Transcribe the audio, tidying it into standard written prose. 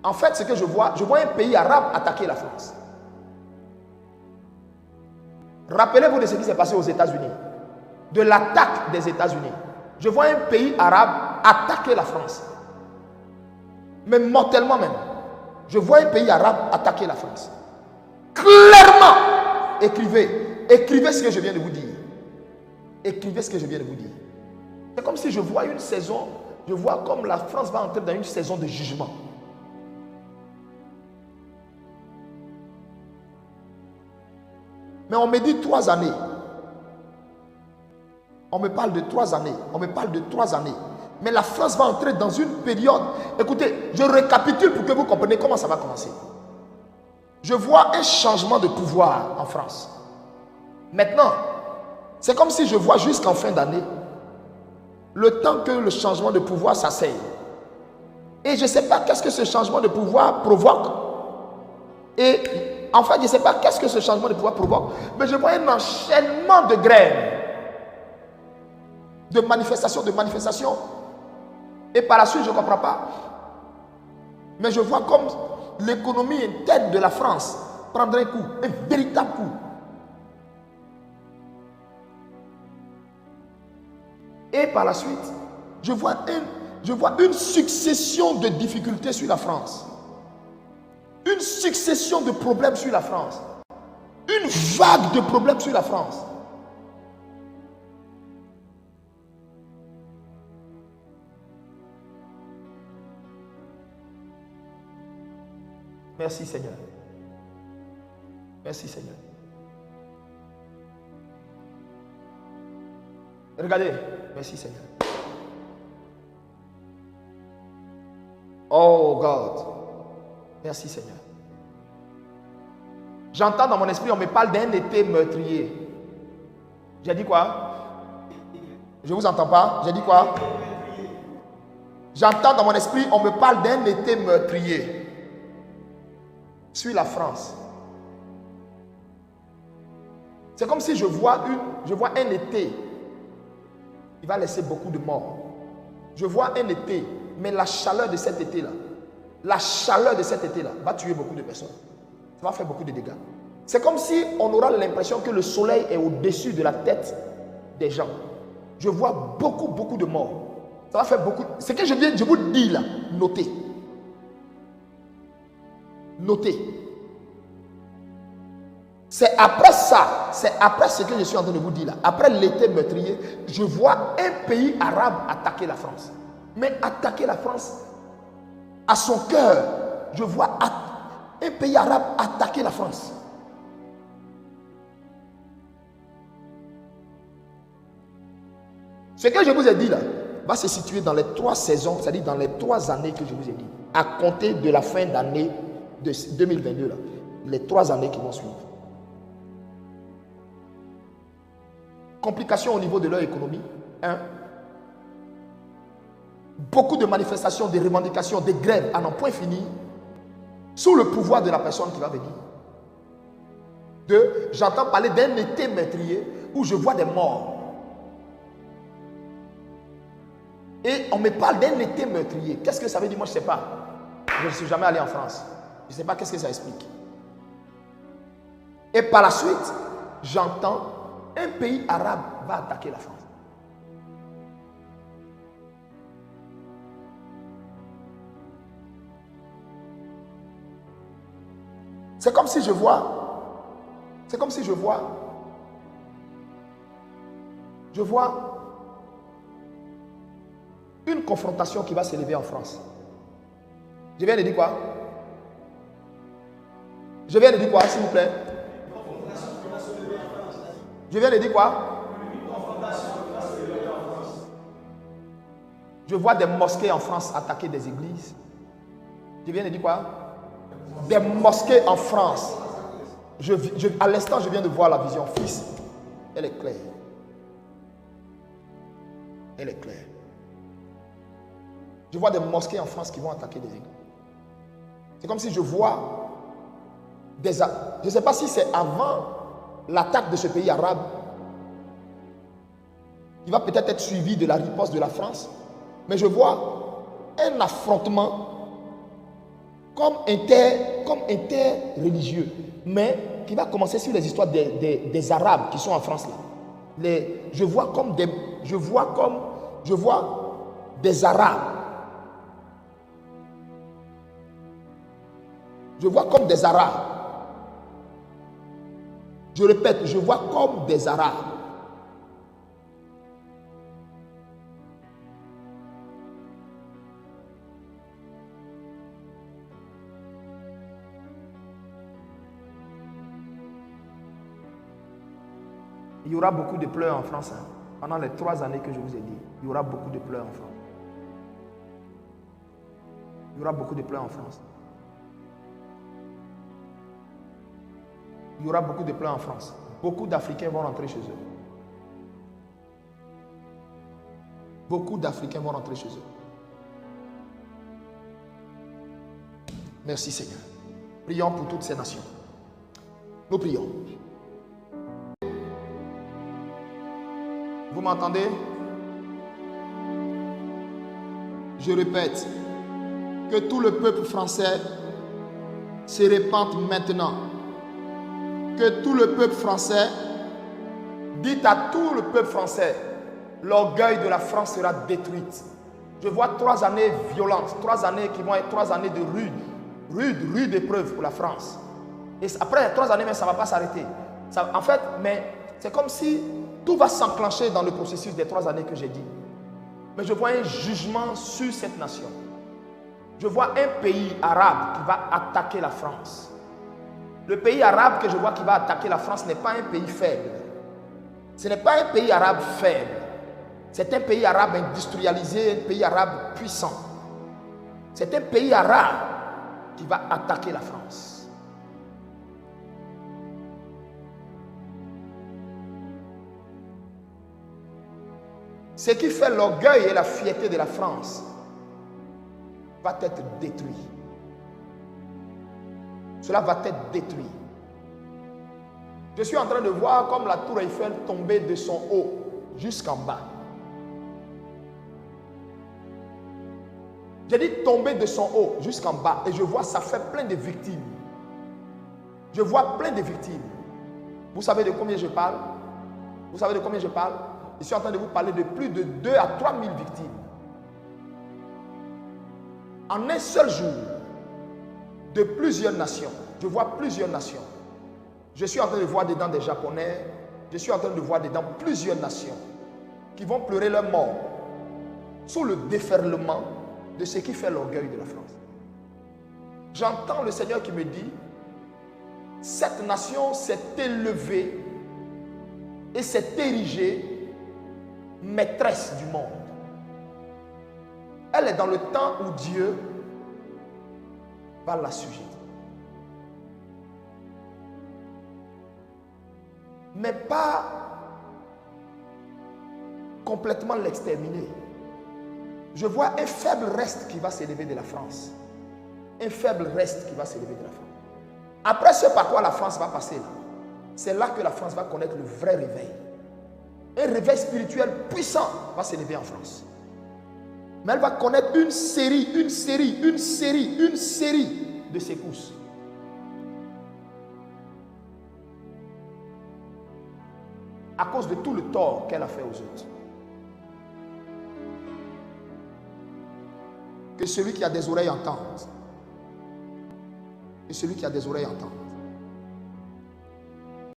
En fait, ce que je vois un pays arabe attaquer la France. Rappelez-vous de ce qui s'est passé aux États-Unis, de l'attaque des États-Unis. Je vois un pays arabe attaquer la France. Mais mortellement même. Je vois un pays arabe attaquer la France. Clairement, écrivez ce que je viens de vous dire. Écrivez ce que je viens de vous dire. C'est comme si je vois une saison, je vois comme la France va entrer dans une saison de jugement. Mais on me dit 3 années. On me parle de 3 années. On me parle de 3 années. Mais la France va entrer dans une période. Écoutez, je récapitule pour que vous compreniez comment ça va commencer. Je vois un changement de pouvoir en France. Maintenant, c'est comme si je vois jusqu'en fin d'année, le temps que le changement de pouvoir s'asseye. Et je ne sais pas qu'est-ce que ce changement de pouvoir provoque. Et en fait, je ne sais pas qu'est-ce que ce changement de pouvoir provoque. Mais je vois un enchaînement de grèves, de manifestations. Et par la suite, je ne comprends pas. Mais je vois comme l'économie interne de la France prendre un coup, un véritable coup. Et par la suite, je vois une succession de difficultés sur la France. Une succession de problèmes sur la France. Une vague de problèmes sur la France. Merci Seigneur. Merci Seigneur. Regardez. Merci Seigneur. Oh God. Merci Seigneur. J'entends dans mon esprit, on me parle d'un été meurtrier. J'ai dit quoi? Je ne vous entends pas. J'ai dit quoi? J'entends dans mon esprit, on me parle d'un été meurtrier sur la France. C'est comme si je vois un été. Il va laisser beaucoup de morts. Je vois un été, mais la chaleur de cet été-là, va tuer beaucoup de personnes. Ça va faire beaucoup de dégâts. C'est comme si on aura l'impression que le soleil est au-dessus de la tête des gens. Je vois beaucoup de morts. Ça va faire beaucoup. Ce que je vous dis là, notez. Notez. C'est après ça, c'est après ce que je suis en train de vous dire là, après l'été meurtrier, je vois un pays arabe attaquer la France. Mais attaquer la France à son cœur. Je vois un pays arabe attaquer la France. Ce que je vous ai dit là va se situer dans les 3 saisons, c'est-à-dire dans les 3 années que je vous ai dit, à compter de la fin d'année de 2022 là, les 3 années qui vont suivre. Complications au niveau de leur économie. 1. Beaucoup de manifestations, de revendications, de grèves à n'en point fini sous le pouvoir de la personne qui va venir. 2. J'entends parler d'un été meurtrier où je vois des morts. Et on me parle d'un été meurtrier. Qu'est-ce que ça veut dire? Moi, je ne sais pas. Je ne suis jamais allé en France. Je ne sais pas qu'est-ce que ça explique. Et par la suite, j'entends un pays arabe va attaquer la France. C'est comme si je vois une confrontation qui va s'élever en France. Je viens de dire quoi? Je viens de dire quoi, s'il vous plaît? Je viens de dire quoi? Je vois des mosquées en France attaquer des églises. Je viens de dire quoi? Des mosquées en France. À l'instant, je viens de voir la vision. Fils, elle est claire. Elle est claire. Je vois des mosquées en France qui vont attaquer des églises. C'est comme si je vois des... Je ne sais pas si c'est avant l'attaque de ce pays arabe qui va peut-être être suivi de la riposte de la France, mais je vois un affrontement comme interreligieux, mais qui va commencer sur les histoires des Arabes qui sont en France là. Je vois des Arabes. Je vois comme des Arabes. Je répète, je vois comme des Arabes. Il y aura beaucoup de pleurs en France. Hein. Pendant les 3 années que je vous ai dit, il y aura beaucoup de pleurs en France. Il y aura beaucoup de pleurs en France. Il y aura beaucoup de pleurs en France. Beaucoup d'Africains vont rentrer chez eux. Beaucoup d'Africains vont rentrer chez eux. Merci Seigneur. Prions pour toutes ces nations. Nous prions. Vous m'entendez? Je répète, que tout le peuple français se répande maintenant. Que tout le peuple français, dites à tout le peuple français, l'orgueil de la France sera détruit. Je vois 3 années violentes, 3 années qui vont être 3 années de rude épreuve pour la France. Et après les 3 années, mais ça ne va pas s'arrêter. En fait, mais c'est comme si tout va s'enclencher dans le processus des 3 années que j'ai dit. Mais je vois un jugement sur cette nation. Je vois un pays arabe qui va attaquer la France. Le pays arabe que je vois qui va attaquer la France n'est pas un pays faible. Ce n'est pas un pays arabe faible. C'est un pays arabe industrialisé, un pays arabe puissant. C'est un pays arabe qui va attaquer la France. Ce qui fait l'orgueil et la fierté de la France va être détruit. Cela va être détruit. Je suis en train de voir comme la tour Eiffel tomber de son haut jusqu'en bas. J'ai dit tomber de son haut jusqu'en bas et je vois ça fait plein de victimes. Je vois plein de victimes. Vous savez de combien je parle? Vous savez de combien je parle? Je suis en train de vous parler de plus de 2 à 3 000 victimes. En un seul jour, de plusieurs nations. Je vois plusieurs nations. Je suis en train de voir dedans des Japonais. Je suis en train de voir dedans plusieurs nations qui vont pleurer leur mort sous le déferlement de ce qui fait l'orgueil de la France. J'entends le Seigneur qui me dit, cette nation s'est élevée et s'est érigée maîtresse du monde. Elle est dans le temps où Dieu va l'assujettir. Mais pas complètement l'exterminer. Je vois un faible reste qui va s'élever de la France. Un faible reste qui va s'élever de la France. Après ce par quoi la France va passer là, c'est là que la France va connaître le vrai réveil. Un réveil spirituel puissant va s'élever en France. Mais elle va connaître une série de secousses. À cause de tout le tort qu'elle a fait aux autres. Que celui qui a des oreilles entende. Que celui qui a des oreilles entende.